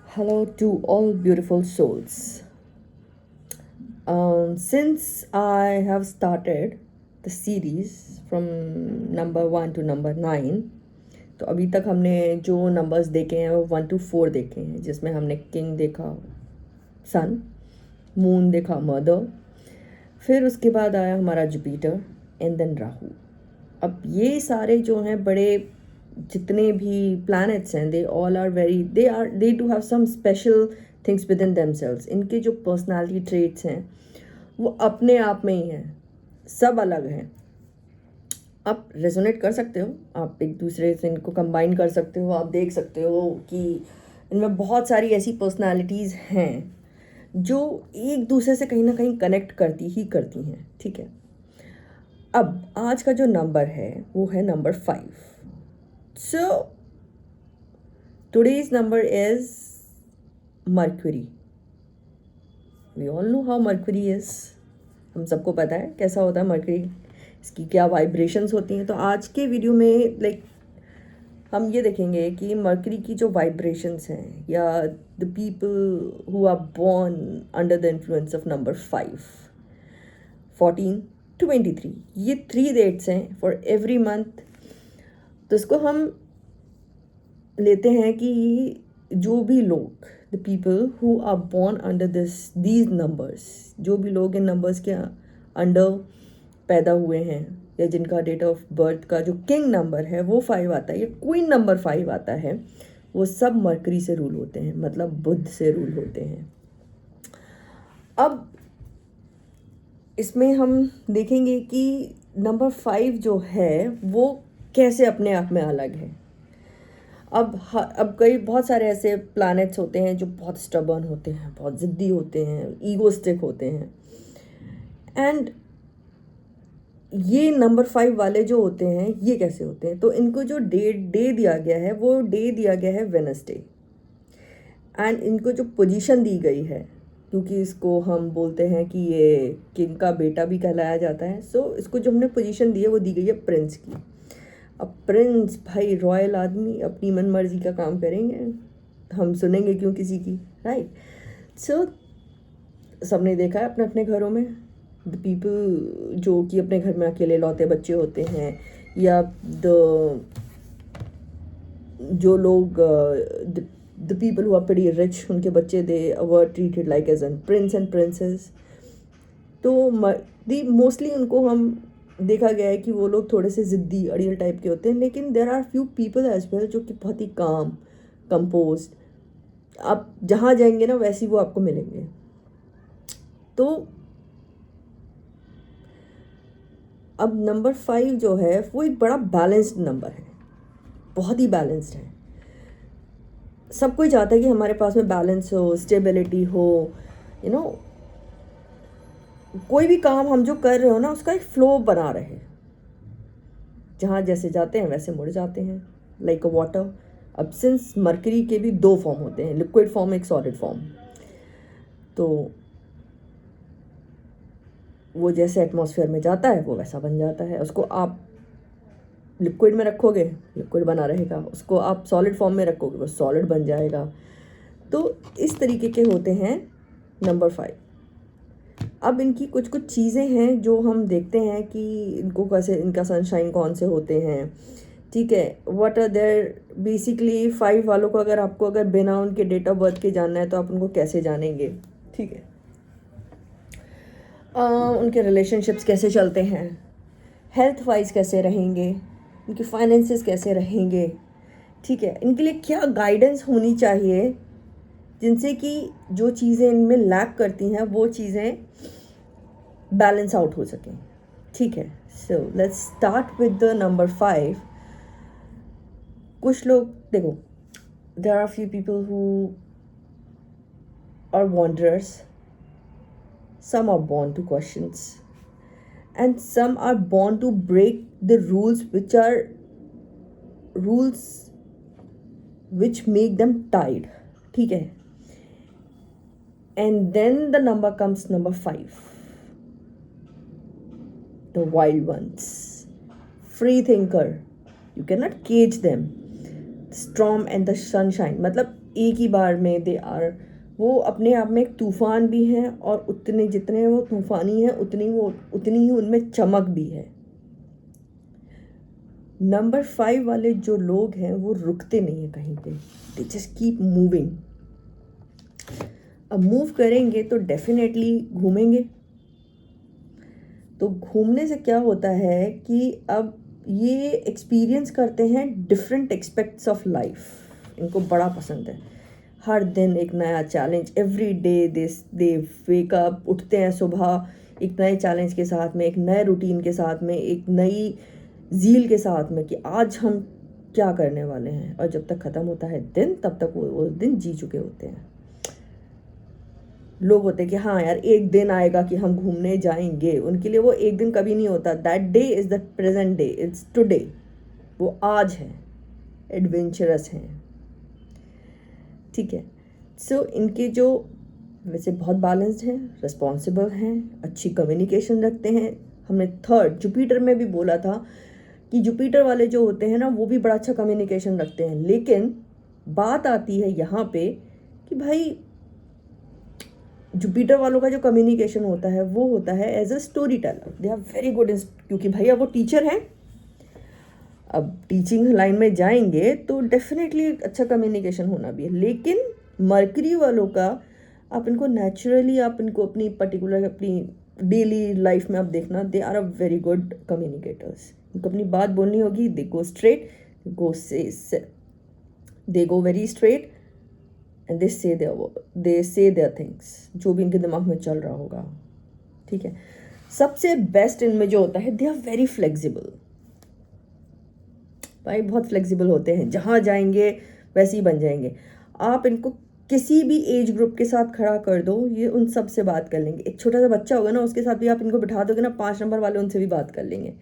Hello to all beautiful souls. Since I have started the series from number 1 to number 9, तो अभी तक हमने जो नंबर्स देखे हैं वो 1 to 4 देखे हैं, जिसमें हमने किंग देखा सन, मून देखा मदर, फिर उसके बाद आया हमारा जुपिटर एंड देन राहु। अब ये सारे जो हैं बड़े जितने भी प्लैनेट्स हैं they all are very they do have some special things within themselves. इनके जो पर्सनालिटी ट्रेट्स हैं वो अपने आप में ही हैं, सब अलग हैं। आप रेजोनेट कर सकते हो, आप एक दूसरे से इनको कंबाइन कर सकते हो, आप देख सकते हो कि इनमें बहुत सारी ऐसी पर्सनालिटीज़ हैं जो एक दूसरे से कहीं ना कहीं कनेक्ट करती हैं। ठीक है, अब आज का जो नंबर है वो है number 5। So today's number is Mercury. We all know how Mercury is. हम सबको पता है कैसा होता है Mercury, इसकी क्या वाइब्रेशंस होती हैं। तो आज के वीडियो में हम ये देखेंगे कि Mercury की जो वाइब्रेशंस हैं या the people who are born under the influence of number 5, 14, 23, ये 3 डेट्स हैं फॉर एवरी मंथ। तो इसको हम लेते हैं कि जो भी लोग the people who are born under these numbers, जो भी लोग इन नंबर्स के अंडर पैदा हुए हैं या जिनका डेट ऑफ बर्थ का जो किंग नंबर है वो 5 आता है या क्वीन नंबर 5 आता है, वो सब मरकरी से रूल होते हैं, मतलब बुध से रूल होते हैं। अब इसमें हम देखेंगे कि नंबर 5 जो है वो कैसे अपने आप में अलग है। अब कई बहुत सारे ऐसे प्लैनेट्स होते हैं जो बहुत स्टबर्न होते हैं, बहुत ज़िद्दी होते हैं, ईगोस्टिक होते हैं। एंड ये नंबर 5 वाले जो होते हैं ये कैसे होते हैं, तो इनको जो डे दिया गया है वो डे दिया गया है वेडनेसडे। एंड इनको जो पोजीशन दी गई है, क्योंकि इसको हम बोलते हैं कि ये किंग का बेटा भी कहलाया जाता है, सो इसको जो हमने पोजीशन दी है वो दी गई है प्रिंस की। अब प्रिंस भाई रॉयल आदमी अपनी मन मर्जी का काम करेंगे, हम सुनेंगे क्यों किसी की, राइट। सो सबने देखा है अपने अपने घरों में द पीपल जो कि अपने घर में अकेले लौते बच्चे होते हैं, या जो लोग the people who are pretty rich, उनके बच्चे they were treated like as an prince and princess. तो मोस्टली उनको हम देखा गया है कि वो लोग थोड़े से ज़िद्दी अड़ियल टाइप के होते हैं, लेकिन there are few people as well जो कि बहुत ही काम कंपोज्ड, आप जहाँ जाएंगे ना वैसे वो आपको मिलेंगे। तो अब नंबर 5 जो है वो एक बड़ा बैलेंस्ड नंबर है, बहुत ही बैलेंस्ड है। सब कोई चाहता है कि हमारे पास में बैलेंस हो, स्टेबिलिटी हो, यू नो कोई भी काम हम जो कर रहे हो ना उसका एक फ्लो बना रहे, जहाँ जैसे जाते हैं वैसे मुड़ जाते हैं, लाइक अ वाटर। अब सिंस मरकरी के भी 2 फॉर्म होते हैं, लिक्विड फॉर्म एक सॉलिड फॉर्म, तो वो जैसे एटमॉस्फेयर में जाता है वो वैसा बन जाता है। उसको आप लिक्विड में रखोगे लिक्विड बना रहेगा, उसको आप सॉलिड फॉर्म में रखोगे वो सॉलिड बन जाएगा। तो इस तरीके के होते हैं नंबर 5। अब इनकी कुछ कुछ चीज़ें हैं जो हम देखते हैं कि इनको कैसे, इनका सनशाइन कौन से होते हैं, ठीक है, व्हाट आर देयर बेसिकली 5 वालों को अगर बिना उनके डेट ऑफ बर्थ के जानना है तो आप उनको कैसे जानेंगे, ठीक है। उनके रिलेशनशिप्स कैसे चलते हैं, हेल्थ वाइज कैसे रहेंगे, उनके फाइनेंसेस कैसे रहेंगे, ठीक है, इनके लिए क्या गाइडेंस होनी चाहिए जिनसे कि जो चीज़ें इनमें लैक करती हैं वो चीज़ें बैलेंस आउट हो सकें, ठीक है। So let's start with the number 5। कुछ लोग देखो, there are few people who are wanderers, some are born to questions, and some are born to break the rules which are rules which make them tired, ठीक है। And then the number comes number 5, the wild ones, free thinker, you cannot cage them, storm and the sunshine, मतलब एक ही बार में they are, वो अपने आप में एक तूफान भी हैं, और उतने जितने वो तूफानी हैं उतनी ही उनमें चमक भी है। नंबर 5 वाले जो लोग हैं वो रुकते नहीं हैं कहीं पे, दे जस्ट कीप मूविंग। अब मूव करेंगे तो डेफिनेटली घूमेंगे। तो घूमने से क्या होता है कि अब ये एक्सपीरियंस करते हैं डिफरेंट एस्पेक्ट्स ऑफ लाइफ। इनको बड़ा पसंद है, हर दिन एक नया challenge, every day they wake up, उठते हैं सुबह एक नए चैलेंज के साथ में, एक नए रूटीन के साथ में, एक नई ज़ील के साथ में कि आज हम क्या करने वाले हैं। और जब तक ख़त्म होता है दिन, तब तक वो उस दिन जी चुके होते हैं। लोग होते हैं कि हाँ यार एक दिन आएगा कि हम घूमने जाएंगे, उनके लिए वो एक दिन कभी नहीं होता। That day is the present day, it's today, वो आज है, एडवेंचरस हैं, ठीक है। सो इनके जो वैसे बहुत बैलेंस्ड हैं, रिस्पॉन्सिबल हैं, अच्छी कम्युनिकेशन रखते हैं। हमने थर्ड जुपिटर में भी बोला था कि जुपिटर वाले जो होते हैं ना वो भी बड़ा अच्छा कम्युनिकेशन रखते हैं, लेकिन बात आती है यहाँ पे कि भाई जुपिटर वालों का जो कम्युनिकेशन होता है वो होता है as a story teller. They are very good in, क्योंकि भैया वो टीचर हैं, अब टीचिंग लाइन में जाएंगे तो डेफिनेटली अच्छा कम्युनिकेशन होना भी है। लेकिन मरकरी वालों का आप इनको नेचुरली, आप इनको अपनी पर्टिकुलर अपनी डेली लाइफ में आप देखना, they are a very good communicators. उनको अपनी बात बोलनी होगी, they go straight, they go very straight and they say their things, जो भी इनके दिमाग में चल रहा होगा, ठीक है। सबसे बेस्ट इनमें जो होता है, दे आर वेरी फ्लेक्सिबल। भाई बहुत फ्लेक्सिबल होते हैं, जहाँ जाएंगे वैसे ही बन जाएंगे। आप इनको किसी भी एज ग्रुप के साथ खड़ा कर दो, ये उन सब से बात कर लेंगे। एक छोटा सा बच्चा होगा ना, उसके साथ भी आप इनको बिठा दोगे ना, 5 नंबर वाले, उनसे भी बात कर लेंगे।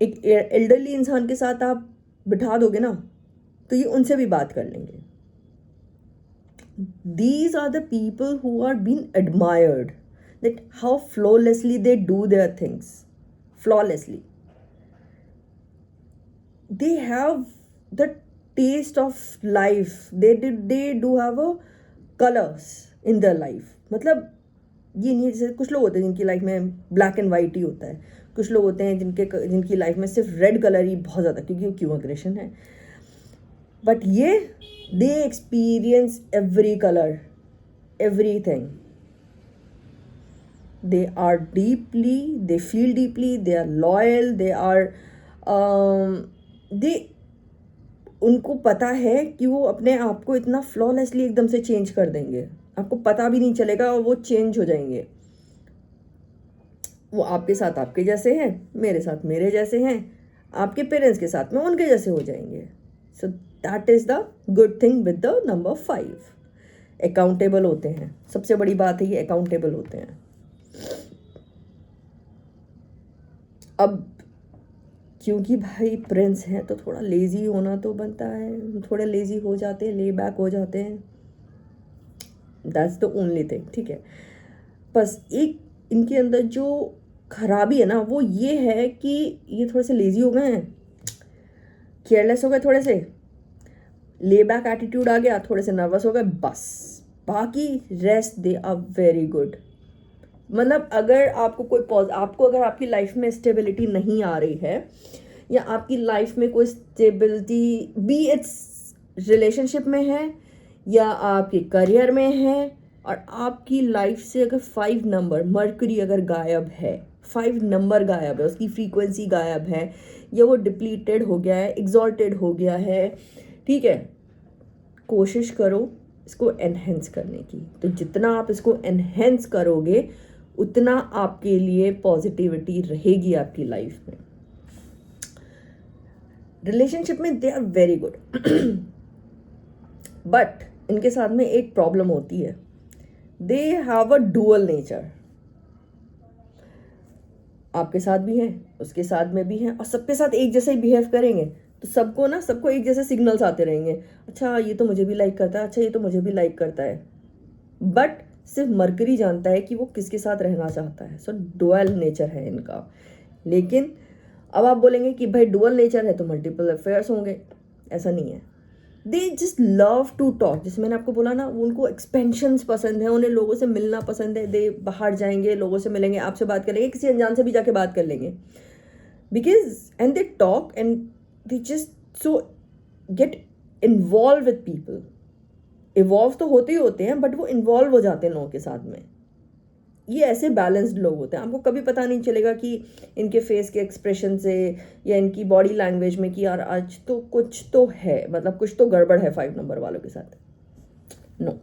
एक एल्डरली इंसान के साथ आप बिठा दोगे ना, तो ये उनसे भी बात कर लेंगे। These are the people who are being admired, that how flawlessly they do their things, flawlessly. They have the taste of life, they do have a colors in their life। मतलब ये नहीं है जैसे कुछ लोग होते हैं जिनकी लाइफ में ब्लैक एंड वाइट ही होता है, कुछ लोग होते हैं जिनकी लाइफ में सिर्फ रेड कलर ही बहुत ज़्यादा, क्योंकि वो क्यों अग्रेशन है। बट ये they experience every color, everything. They are deeply, they feel deeply, they are loyal, they are they उनको पता है कि वो अपने आप को इतना फ्लॉलेसली एकदम से चेंज कर देंगे, आपको पता भी नहीं चलेगा, और वो चेंज हो जाएंगे। वो आपके साथ आपके जैसे हैं, मेरे साथ मेरे जैसे हैं, आपके पेरेंट्स के साथ में उनके जैसे हो जाएंगे। So that is the good thing with the number 5। Accountable होते हैं, सबसे बड़ी बात है ये, अकाउंटेबल होते हैं। अब क्योंकि भाई प्रिंस हैं तो थोड़ा लेज़ी होना तो बनता है, थोड़े लेज़ी हो जाते हैं, ले बैक हो जाते हैं, दैट्स द ओनली थिंग, ठीक है। बस एक इनके अंदर जो खराबी है ना वो ये है कि ये थोड़े से लेज़ी हो गए हैं, केयरलेस हो गए, थोड़े से ले बैक एटीट्यूड आ गया, थोड़े से नर्वस हो गए, बस। बाकी rest they are very good. मतलब अगर अगर आपकी लाइफ में स्टेबिलिटी नहीं आ रही है, या आपकी लाइफ में कोई स्टेबिलिटी बी इट्स रिलेशनशिप में है या आपके करियर में है, और आपकी लाइफ से अगर 5 नंबर मरकरी अगर गायब है, 5 नंबर गायब है, उसकी फ्रीक्वेंसी गायब है, या वो डिप्लीटेड हो गया है, एग्जॉल्टेड हो गया है, ठीक है, कोशिश करो इसको एनहेंस करने की। तो जितना आप इसको एनहेंस करोगे उतना आपके लिए पॉजिटिविटी रहेगी आपकी लाइफ में। रिलेशनशिप में they are very good, but इनके साथ में एक प्रॉब्लम होती है, they have a dual nature. आपके साथ भी हैं, उसके साथ में भी हैं, और सबके साथ एक जैसे ही बिहेव करेंगे तो सबको एक जैसे सिग्नल्स आते रहेंगे, अच्छा ये तो मुझे भी लाइक करता है, अच्छा ये तो मुझे भी लाइक करता है। बट सिर्फ मरकरी जानता है कि वो किसके साथ रहना चाहता है। सो डुअल नेचर है इनका। लेकिन अब आप बोलेंगे कि भाई डुअल नेचर है तो मल्टीपल अफेयर्स होंगे, ऐसा नहीं है। They just love to talk. जैसे मैंने आपको बोला ना, उनको एक्सपेंशंस पसंद है, उन्हें लोगों से मिलना पसंद है. दे बाहर जाएंगे, लोगों से मिलेंगे, आपसे बात करेंगे, किसी अनजान से भी जाके बात कर लेंगे. Because and they talk and they just so get involve with people. Evolve तो होते ही होते हैं, बट वो इन्वॉल्व हो जाते हैं लोगों के साथ में. ये ऐसे बैलेंस्ड लोग होते हैं, आपको कभी पता नहीं चलेगा कि इनके फेस के एक्सप्रेशन से या इनकी बॉडी लैंग्वेज में कि यार आज तो कुछ तो है, मतलब कुछ तो गड़बड़ है 5 नंबर वालों के साथ. नो.